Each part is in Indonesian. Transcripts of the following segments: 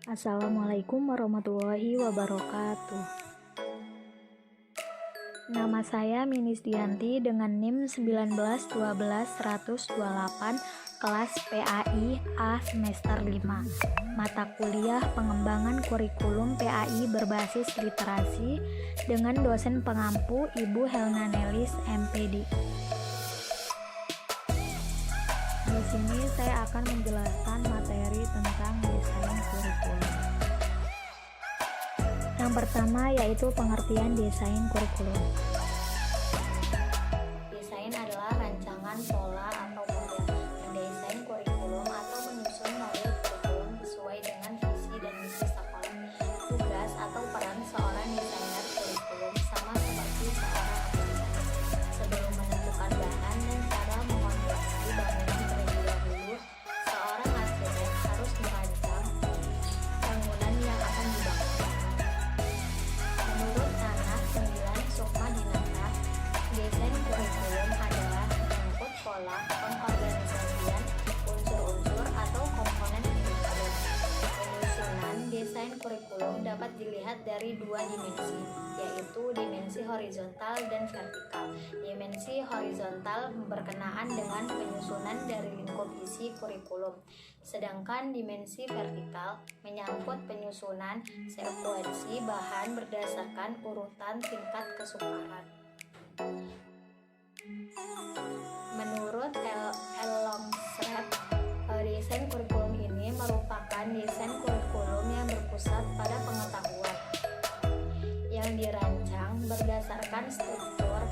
Assalamualaikum warahmatullahi wabarakatuh. Nama saya Minis Dianti dengan NIM 1912128, kelas PAI A semester 5. Mata kuliah pengembangan kurikulum PAI berbasis literasi dengan dosen pengampu Ibu Helna Nelis MPD. Di sini saya akan menjelaskan materi tentang desain kurikulum. Yang pertama yaitu pengertian desain kurikulum. Desain adalah rancangan pola atau model. Mendesain kurikulum atau menyusun model kurikulum sesuai dengan visi dan misi sekolah. Tugas atau peran seorang desainer kurikulum sama seperti seorang arsitek. Sebelum menentukan bahan dan cara mengonstruksi bangunan terlebih dahulu, seorang arsitek harus merancang bangunan yang akan dibangun. Menurut Tanah 9 Sukma Dinata, desain kurikulum adalah menyangkut pola pengorganisasian unsur-unsur atau komponen kurikulum. Penyusunan desain kurikulum dapat dilihat dari dua dimensi, yaitu dimensi horizontal dan vertikal. Dimensi horizontal berkenaan dengan penyusunan dari lingkup isi kurikulum, sedangkan dimensi vertikal menyangkut penyusunan sekuensi bahan berdasarkan urutan tingkat kesukaran. Menurut Longstreth, desain kurikulum ini merupakan desain kurikulum yang berpusat pada pengetahuan yang dirancang berdasarkan struktur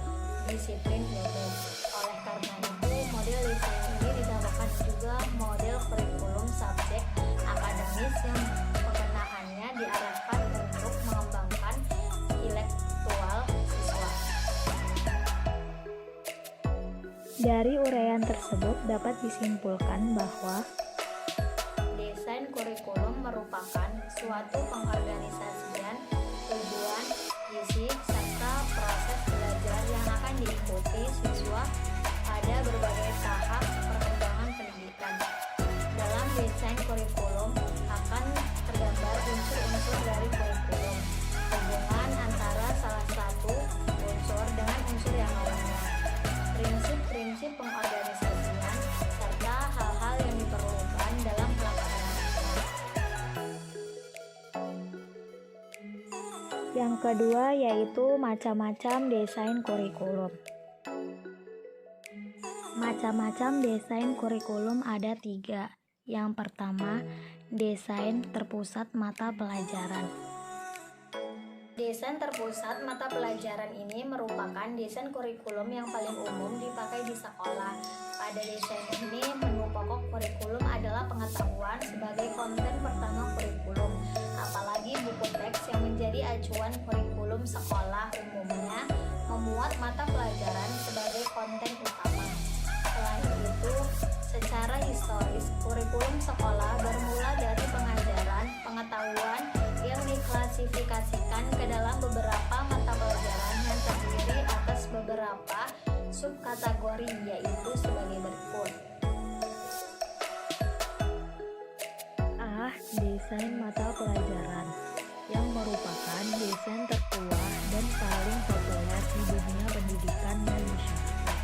disiplin ilmu. Oleh karena itu, model desain ini dinamakan juga model kurikulum subjek akademis yang pengenaannya diarahkan untuk mengembangkan intelektual siswa. Dari uraian tersebut dapat disimpulkan bahwa desain kurikulum merupakan suatu pengorganisasian tujuan, visi, serta proses belajar yang akan diikuti siswa pada berbagai tahap perkembangan pendidikan. Dalam desain kurikulum akan tergambar unsur-unsur dari kurikulum, hubungan antara salah satu unsur dengan unsur yang lainnya, prinsip-prinsip pengorganisasian, serta hal-hal yang diperlukan dalam pelaksanaannya. Yang kedua yaitu macam-macam desain kurikulum. Macam-macam desain kurikulum ada 3. Yang pertama, desain terpusat mata pelajaran. Desain terpusat mata pelajaran ini merupakan desain kurikulum yang paling umum dipakai di sekolah. Pada desain ini, menu pokok kurikulum adalah pengetahuan sebagai konten pertama kurikulum. Apalagi buku teks yang menjadi acuan kurikulum sekolah umumnya memuat mata pelajaran sebagai konten utama. Selain itu, secara historis, kurikulum sekolah bermula dari pengajaran pengetahuan yang diklasifikasikan ke dalam beberapa mata pelajaran yang terdiri atas beberapa subkategori, yaitu sebagai berikut. A. Desain mata pelajaran, yang merupakan desain tertua dan paling populer di dunia pendidikan dan masyarakat.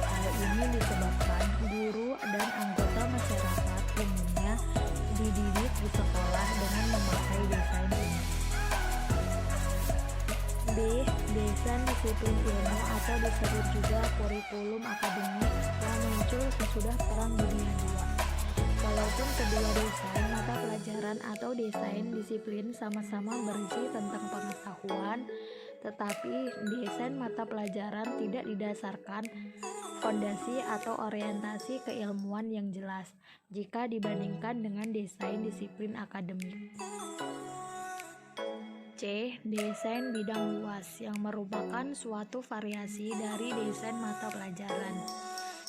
Hal ini disebabkan guru dan anggota masyarakat umumnya dididik di sekolah dengan memakai desain ini. B. Desain disiplin ilmu atau disebut juga kurikulum akademik yang muncul sesudah Perang Dunia II. Walaupun kedua desain mata pelajaran atau desain disiplin sama-sama berisi tentang pengetahuan, tetapi desain mata pelajaran tidak didasarkan fondasi atau orientasi keilmuan yang jelas jika dibandingkan dengan desain disiplin akademik. C. Desain bidang luas, yang merupakan suatu variasi dari desain mata pelajaran.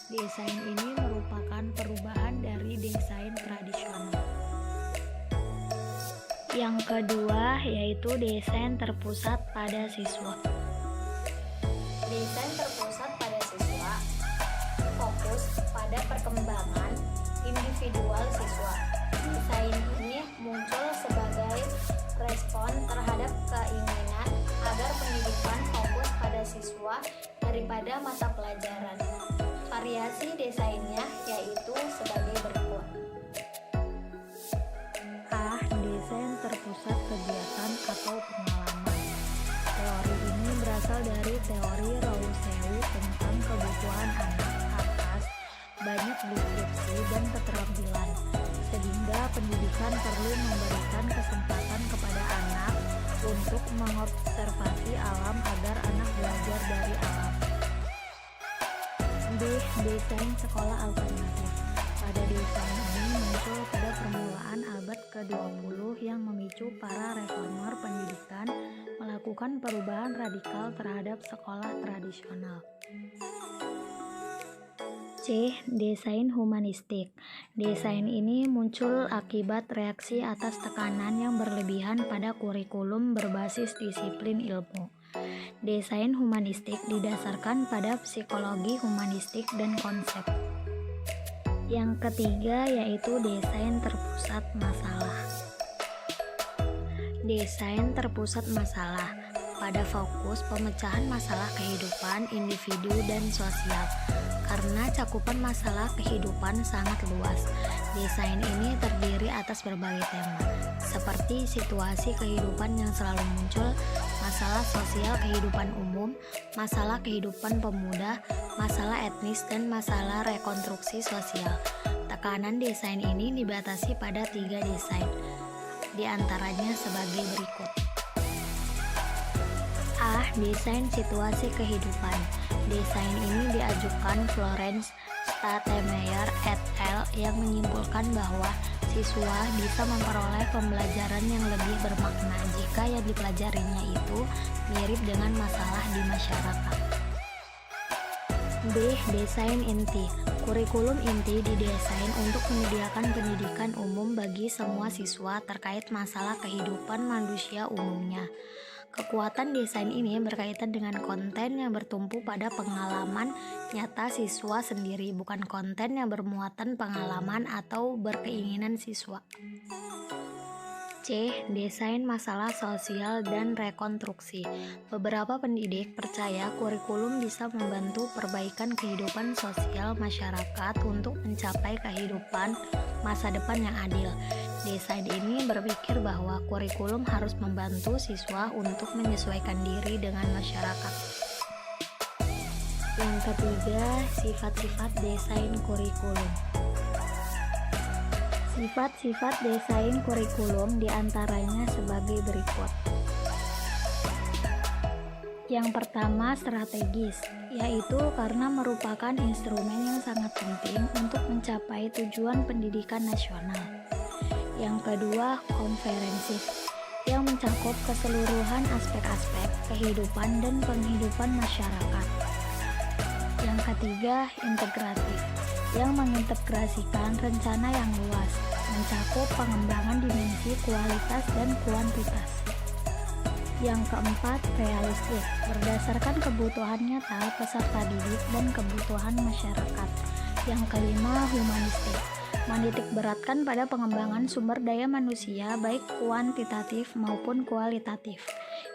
Desain ini merupakan perubahan dari desain tradisional. Yang kedua yaitu desain terpusat pada siswa. Desain terpusat pada siswa fokus pada perkembangan individual siswa. Desain ini muncul sebagai pendidikan perlu memberikan kesempatan kepada anak untuk mengobservasi alam agar anak belajar dari alam. B. Desain sekolah alternatif. Pada desain ini muncul pada permulaan abad ke-20 yang memicu para reformer pendidikan melakukan perubahan radikal terhadap sekolah tradisional. C. Desain humanistik. Desain ini muncul akibat reaksi atas tekanan yang berlebihan pada kurikulum berbasis disiplin ilmu. Desain humanistik didasarkan pada psikologi humanistik dan konsep. Yang ketiga yaitu desain terpusat masalah. Desain terpusat masalah pada fokus pemecahan masalah kehidupan individu dan sosial. Karena cakupan masalah kehidupan sangat luas, desain ini terdiri atas berbagai tema, seperti situasi kehidupan yang selalu muncul, masalah sosial kehidupan umum, masalah kehidupan pemuda, masalah etnis, dan masalah rekonstruksi sosial. Tekanan desain ini dibatasi pada 3 desain, di antaranya sebagai berikut. A. Desain situasi kehidupan. Desain ini diajukan Florence Statemeyer et al. Yang menyimpulkan bahwa siswa bisa memperoleh pembelajaran yang lebih bermakna jika yang dipelajarinya itu mirip dengan masalah di masyarakat. B. Desain inti. Kurikulum inti didesain untuk menyediakan pendidikan umum bagi semua siswa terkait masalah kehidupan manusia umumnya. Kekuatan desain ini berkaitan dengan konten yang bertumpu pada pengalaman nyata siswa sendiri, bukan konten yang bermuatan pengalaman atau berkeinginan siswa. C. Desain masalah sosial dan rekonstruksi. Beberapa pendidik percaya kurikulum bisa membantu perbaikan kehidupan sosial masyarakat untuk mencapai kehidupan masa depan yang adil. Desain ini berpikir bahwa kurikulum harus membantu siswa untuk menyesuaikan diri dengan masyarakat. Yang ketiga, sifat-sifat desain kurikulum. Sifat-sifat desain kurikulum diantaranya sebagai berikut. Yang pertama, strategis, yaitu karena merupakan instrumen yang sangat penting untuk mencapai tujuan pendidikan nasional. Yang kedua, komprehensif, yang mencakup keseluruhan aspek-aspek kehidupan dan penghidupan masyarakat. Yang ketiga, integratif, yang mengintegrasikan rencana yang luas, mencakup pengembangan dimensi kualitas dan kuantitas. Yang keempat, realistis, berdasarkan kebutuhan nyata peserta didik dan kebutuhan masyarakat. Yang kelima, humanistik, menitik beratkan pada pengembangan sumber daya manusia baik kuantitatif maupun kualitatif.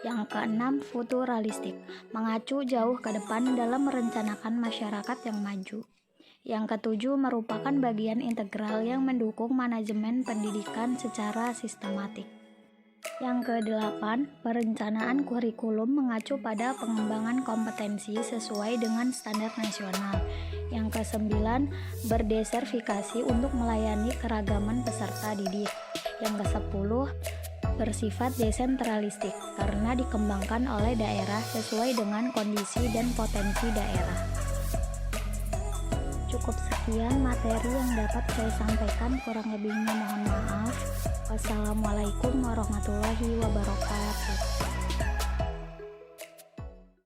Yang keenam, futuralistik, mengacu jauh ke depan dalam merencanakan masyarakat yang maju. Yang ketujuh, merupakan bagian integral yang mendukung manajemen pendidikan secara sistematik. Yang kedelapan, perencanaan kurikulum mengacu pada pengembangan kompetensi sesuai dengan standar nasional. Yang kesembilan, berdesertifikasi untuk melayani keragaman peserta didik. Yang kesepuluh, bersifat desentralistik karena dikembangkan oleh daerah sesuai dengan kondisi dan potensi daerah. Cukup sekian materi yang dapat saya sampaikan, kurang lebihnya mohon maaf. Wassalamualaikum warahmatullahi wabarakatuh.